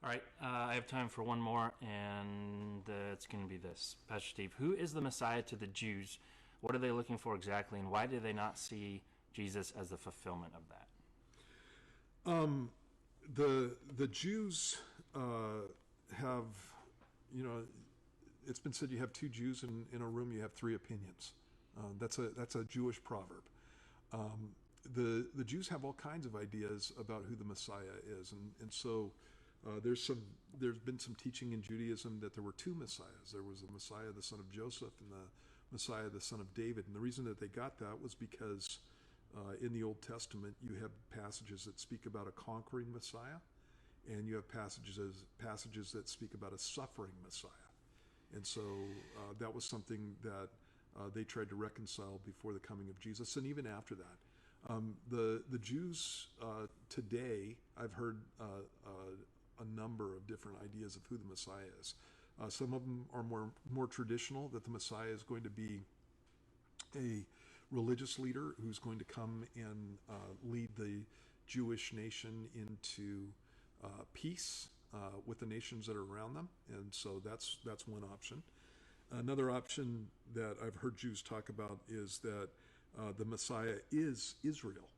All right, I have time for one more, and it's going to be this. Pastor Steve, who is the Messiah to the Jews? What are they looking for exactly, and why do they not see Jesus as the fulfillment of that? The Jews have, it's been said you have two Jews in a room, you have three opinions. That's a Jewish proverb. The Jews have all kinds of ideas about who the Messiah is, and so there's been some teaching in Judaism that there were two Messiahs. There was the Messiah, the son of Joseph, and the Messiah, the son of David. And the reason that they got that was because in the Old Testament you have passages that speak about a conquering Messiah, and you have passages that speak about a suffering Messiah. And so that was something that they tried to reconcile before the coming of Jesus, and even after that. The Jews today, I've heard a number of different ideas of who the Messiah is. Some of them are more traditional, that the Messiah is going to be a religious leader who's going to come and lead the Jewish nation into peace with the nations that are around them, and so that's one option. Another option that I've heard Jews talk about is that the Messiah is Israel.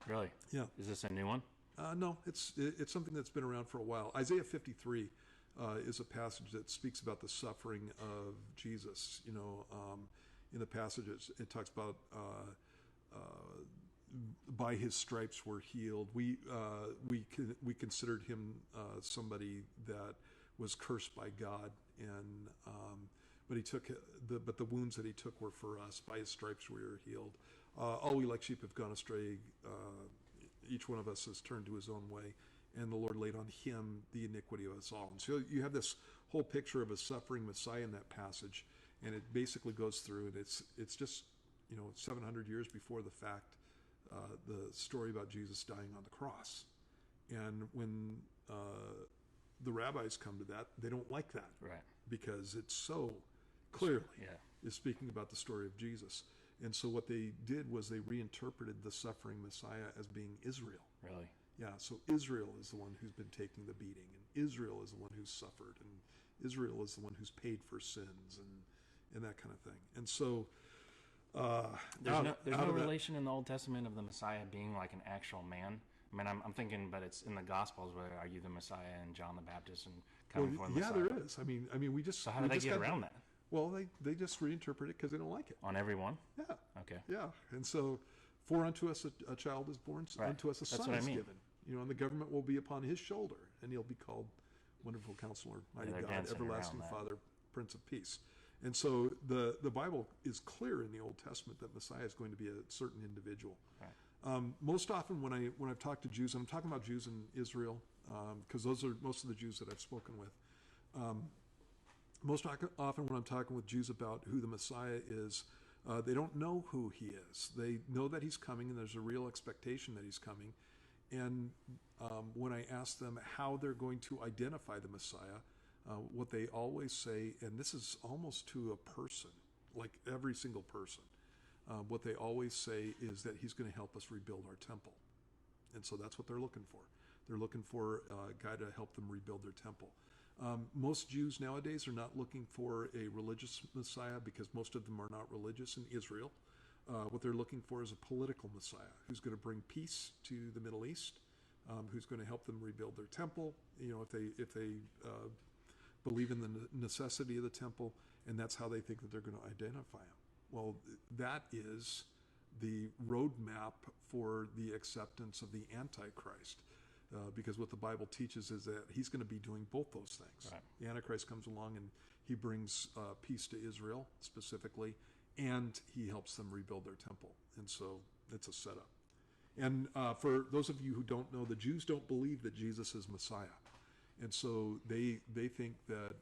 Really? Yeah. Is this a new one? No, it's something that's been around for a while. Isaiah 53 is a passage that speaks about the suffering of Jesus. In the passages, it talks about by his stripes we're healed. We considered him somebody that was cursed by God, and but he took but the wounds that he took were for us. By his stripes we are healed. All we like sheep have gone astray. Each one of us has turned to his own way, and the Lord laid on him the iniquity of us all. And so you have this whole picture of a suffering Messiah in that passage, and it basically goes through, and it's just 700 years before the fact, the story about Jesus dying on the cross. And when the rabbis come to that, they don't like that, right? Because it's so clearly is speaking about the story of Jesus. And so what they did was they reinterpreted the suffering Messiah as being Israel. Really? Yeah, so Israel is the one who's been taking the beating, and Israel is the one who's suffered, and Israel is the one who's paid for sins, and that kind of thing. And so there's no relation in the Old Testament of the Messiah being like an actual man. I mean, I'm thinking, but it's in the Gospels where are you the Messiah and John the Baptist and coming for the Messiah? Yeah, there is. I mean, we just. So how do they get around that? Well, they just reinterpret it because they don't like it. On everyone? Yeah. Okay. Yeah, and so, for unto us a child is born, right. Unto us a son is given. And the government will be upon his shoulder, and he'll be called Wonderful Counselor, Mighty God, Everlasting Father, Prince of Peace. And so the Bible is clear in the Old Testament that Messiah is going to be a certain individual. Right. Most often when I've talked to Jews, and I'm talking about Jews in Israel, because those are most of the Jews that I've spoken with. Most often when I'm talking with Jews about who the Messiah is, they don't know who he is. They know that he's coming, and there's a real expectation that he's coming. And when I ask them how they're going to identify the Messiah, what they always say, and this is almost to a person, like every single person, what they always say is that he's going to help us rebuild our temple. And so that's what they're looking for. They're looking for a guy to help them rebuild their temple. Most Jews nowadays are not looking for a religious Messiah because most of them are not religious in Israel. What they're looking for is a political Messiah who's going to bring peace to the Middle East, who's going to help them rebuild their temple, if they believe in the necessity of the temple, and that's how they think that they're going to identify him. Well, that is the roadmap for the acceptance of the Antichrist. Because what the Bible teaches is that he's going to be doing both those things. Right. The Antichrist comes along and he brings peace to Israel specifically, and he helps them rebuild their temple. And so it's a setup. And for those of you who don't know, the Jews don't believe that Jesus is Messiah. And so they think that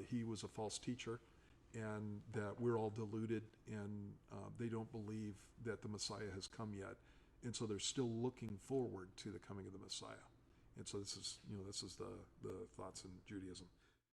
he was a false teacher and that we're all deluded, and they don't believe that the Messiah has come yet. And so they're still looking forward to the coming of the Messiah. And so this is the thoughts in Judaism.